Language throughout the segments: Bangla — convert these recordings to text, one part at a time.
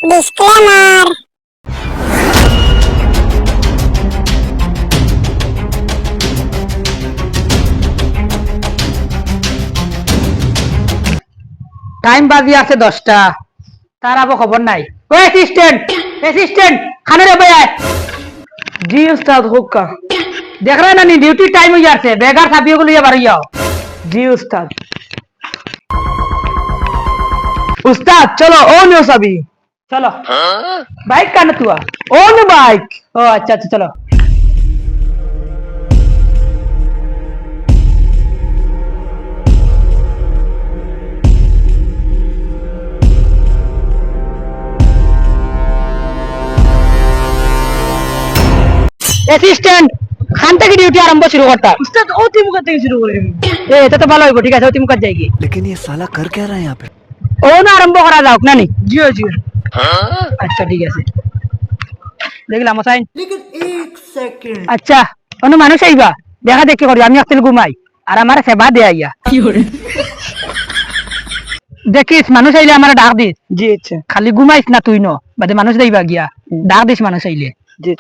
ডিসক্লেমার। টাইম বাজি আছে 10টা, তার আবো খবর নাই। ও অ্যাসিস্ট্যান্ট খানে রে ভাই। জি উস্তাদ হুক্কা। দেখ রে না নি ডিউটি টাইম হয়ে যাচ্ছে, বেগার সাবিও গুলো বাড়ি যাও। জি উস্তাদ। উস্তাদ চলো ও নিও সাবি। চলো বাইক কানে তুয়া ও নে বাইক। ও আচ্ছা আচ্ছা চলো। অ্যাসিস্ট্যান্ট খান থেকে ডিউটি আরম্ভ শুরু করতা। উস্তাদ ও তিমুকা থেকে শুরু করে। এটা তো ভালো হইব, ঠিক আছে ও তিমুকা যাই কি। लेकिन ये साला कर क्या रहा है यहाँ पे? ও না আরম্ভ করা যাওক না নি। জিও জিও। আচ্ছা ঠিক আছে দেখলাম সাইন। लेकिन एक सेकंड। আচ্ছা কোনো মানুষ আইবা দেখা দেখি করি, আমি আসলে ঘুমাই আর আমার সেবা দে আইয়া কি করে দেখিস মানুষ আইলে আমার ডাক দিস। জি আচ্ছা। খালি ঘুমাইস না তুই ন বাদে মানুষ দেইবা গিয়া ডাক দিস মানুষ আইলে। জি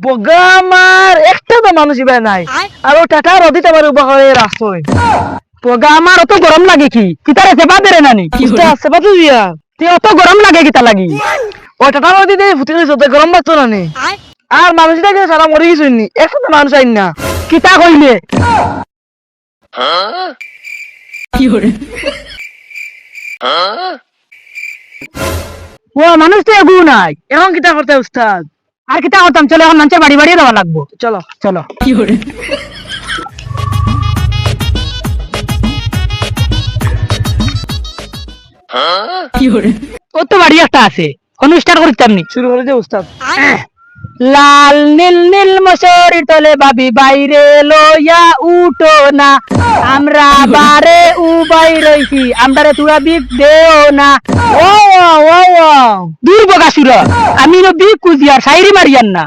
বগা আমার একটা তো মানুষ ইবা নাই আর ও টাটা রদিতে আমার উবা হয়ে রাখছই। পোগা আমার অত গরম লাগে কি কিতারে সেবা দে রে নানি। উস্তাদ সেবা তো দিয়া তুই অত গরম লাগে কিতা লাগি। ও টাটা রদিতে ফুটে গেছে তো গরম বাচ্চা না নি আর মানুষটা গেছে সারা মরে গেছই নি, একটা তো মানুষ আইন না। কিতা কইলে কি করে ও মানুষ তো এগু নাই। এখন কিটা করতে উস্তাদ? আর কিতা করতাম, চলো এখন মানুষের বাড়ি বাড়ি দেওয়া লাগবো। চলো চলো কি করে কি করে ও তো বাড়ি একটা আছে অনুষ্ঠান করতাম নি। শুরু করে দে উস্তাদ। লাল নীল নীল মশারি তলে বাবি বাইরে লইয়া উঠো না, আমরা বারে উবাই রইছি, আমরা তুরা বিক দেও না। ও ও ও দূর বগাসুরা আমি নো বিক কুজিয়ার সাইরি মারিয়ান না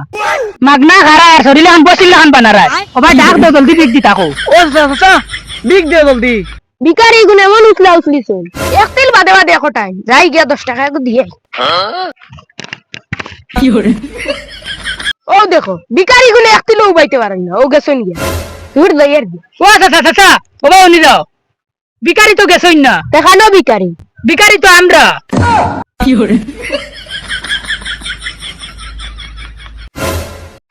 মাগনা খারা আর শরীরে হান বসিল হান বানারায়। ও ভাই ডাক দে জলদি বিক দি তাকো। ও চাচা বিগ দে জলদি। বিকারি গুনে এমন উঠলা উঠলিছুন এক তেল বাদে বাদে এখন টাইম যাই গিয়া 10 টাকা দিয়ে। কি করে ও দেখো বিকারি গুনে এক তেল উবাইতে পারেন না, ও গেছন গিয়া তুই দইয়ের দি। ও চাচা চাচা ও ভাই উনি যাও বিকারি তো গেছই না। দেখানো বিকারি বিকারি তো আমরা। কি করে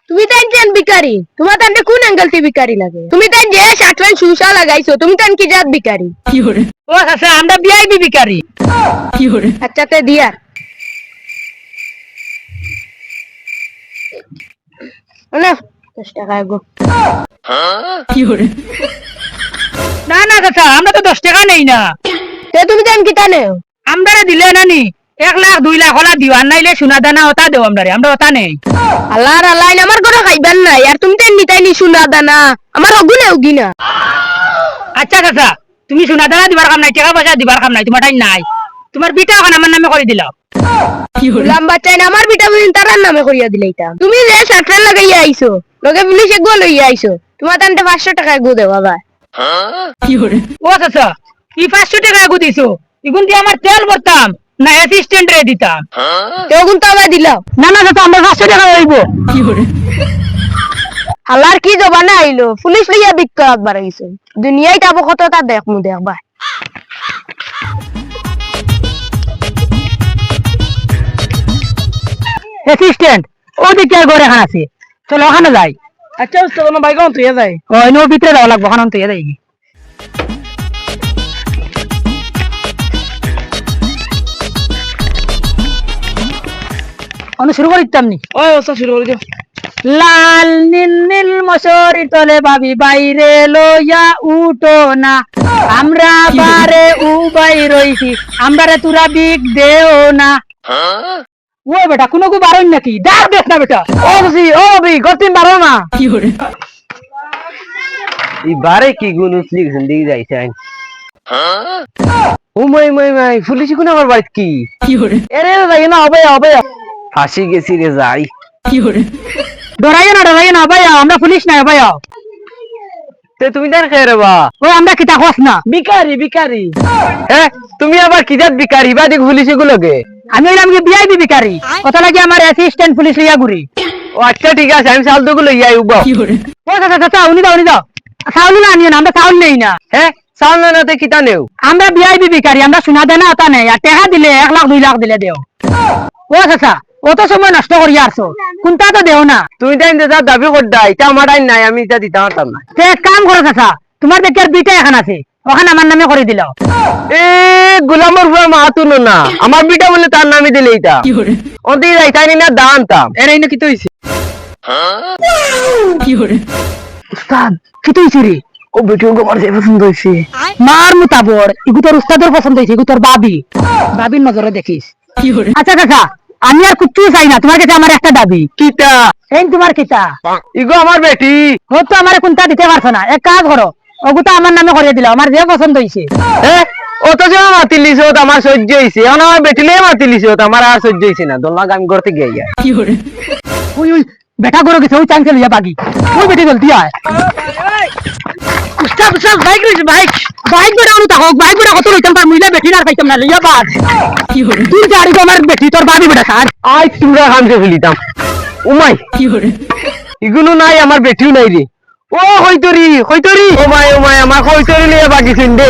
তুমি তাই যেন বিকারি, তোমার তান্ডে কোন অ্যাঙ্গেল তে বিকারি লাগে? তুমি তাই যে শার্ট প্যান্ট শুশা লাগাইছো তুমি তান কি জাত বিকারি? কি করে ও চাচা আমরা বিআইবি বিকারি। কি করে আচ্ছা তে দিয়া না 10 টাকা গো। কি করে না না চাচা আমরা তো 10 টাকা নেই না। তে তুমি তান কি টানে? আমরা দিলে নানি 1 লাখ 2 লাখ হলা দিও আর নাইলে সোনা দানা ওটা দেও আমরা ওটা নেই। আল্লাহ আল্লাহ আমার ঘরে খাইবেন না আর তুমি তাই নিতাই নি শুনা দানা আমার অগুনে উগিনা। আচ্ছা চাচা তুমি সোনা দানা দিবার কাম নাই, টাকা পয়সা দিবার কাম নাই, তোমার টাইম নাই, তোমার বিটা এখন আমার নামে করে দিলাও। কি হলো লাম্বা চাই না আমার ভিটামিন তার নামে করিয়া দিলাইতাম। তুমি যে শার্ট প্যান্ট লাগাইয়া আইছো লগে পুলিশে গো লইয়া আইছো তোমার তান্ডে 500 টাকা গো দেও বাবা। কি হলো ও চাচা ই 500 টাকা আগু দিছো ইগুন দিয়ে আমার তেল ভরতাম না অ্যাসিস্ট্যান্ট রে দিতাম। তেও গুণ তো আবার দিলাও না না চাচা আমরা 500 টাকা হইব। কি হলো হালার কি জবানা আইলো পুলিশ লইয়া বিক্কর একবার আইছো দুনিয়ায় যাবো কত তা দেখ মু দেখবা। অ্যাসিস্ট্যান্ট ও দিকে ঘরে খান আছে, চলো ওখানে যাই। আচ্ছা উস্তাদ কোনো বাইক তুই যাই। ও নো ভিতরে যাওয়া লাগবো ওখানে তুই যাই। আমি শুরু করিতাম নি। ওই উস্তাদ শুরু করে দিও। লাল নীল নীল মশারি তলে বাবি বাইরে লইয়া উঠো না, আমরা বারে উবাই রইছি, আমরা তুরা বিক দেও না। ও বেটা কোনো কো বারণ নাকি ডাক দেখ না বেটা। ও বুঝি ও বি গতিম বারো না। কি করে এই বারে কি গুণ উঠলি জিন্দিগি যাইছে ও মই মই মই পুলিশ কোন আমার বাড়িতে কি কি করে এরে যাই না হবে হবে ফাঁসি গেছি রে যাই কি করে ডরাইও না ভাই আমরা পুলিশ না ভাই। তে তুমি তার খেয়ে রে বা ওই আমরা কিতা খোঁজ না বিকারি বিকারি হ্যাঁ তুমি আবার কিজাত বিকারি বা দেখ পুলিশ গুলোকে আমি হইলাম কি বিআইবি বিকারি কত লাগে আমার অ্যাসিস্ট্যান্ট পুলিশ লিয়া ঘুরি ও আচ্ছা ঠিক আছে আমি চাল তো গুলো ইয়াই উবা ও চাচা উনি দাও চাউল না আনিও না আমরা চাউল নেই না হ্যাঁ চাল না নাতে কিতা নেও আমরা বিআইবি বিকারি আমরা শোনা দেয় না ওটা নেই আর টাকা দিলে 1 লাখ 2 লাখ দিলে দেও ও চাচা অত সময় নষ্ট করি আসছো কোনটা তো দেও না তুমি তাই যা দাবি করদা এটা আমার আইন নাই আমি এটা দিতে পারতাম না তে এক কাম করো চাচা তোমার দেখি আর বিটা এখন আছে ওখানে আমার নামে করে দিল এ গোলামর ফুয়া মাতুন না আমার বিটা বলে তার নামে দিলে এটা ওদি যাইতানি না দান তাম এর এই না কি তো হইছে উস্তাদ কি তুই রে ও বেটিও আমার যে পছন্দ হইছে মার মুতাবর ইগু তোর উস্তাদের পছন্দ হয়েছে ইগু তোর বাবির নজরে দেখিস আচ্ছা কাকা আমি আর কুচ্ছু চাই না তোমার কাছে আমার একটা দাবি কিতা এই তোমার কিতা ইগো আমার বেটি ও তো আমার কোনটা দিতে পারছো না এক কাজ করো ওগুতা আমার নামে করে দিলাম আমার যে পছন্দ হয়েছে হ্যাঁ অত যে মাতিলিস আমার সহ্য হয়েছে এখন আমার বেটিলে মাতিলিস আমার আর সহ্য হয়েছে না দোলনা আমি করতে গিয়ে ওই ওই বেটা করো গেছে ওই চান্সে লইয়া বাগি ওই বেটি জলদি আয় উস্তাদ উস্তাদ বাইক রইছে বাইক বেটা অনু থাকক বাইক বেটা কত লইতাম তার মুইলা বেটি না পাইতাম না লইয়া বাস তুই গাড়ি তো আমার বেটি তোর বাবি বেটা স্যার আই তুরা খামছে ফেলিতাম উমাই ইগুলো নাই আমার বেটিও নাই রে ও হইতরি ও মাই আমার হইতরি লিয়ে বাগিছেন দে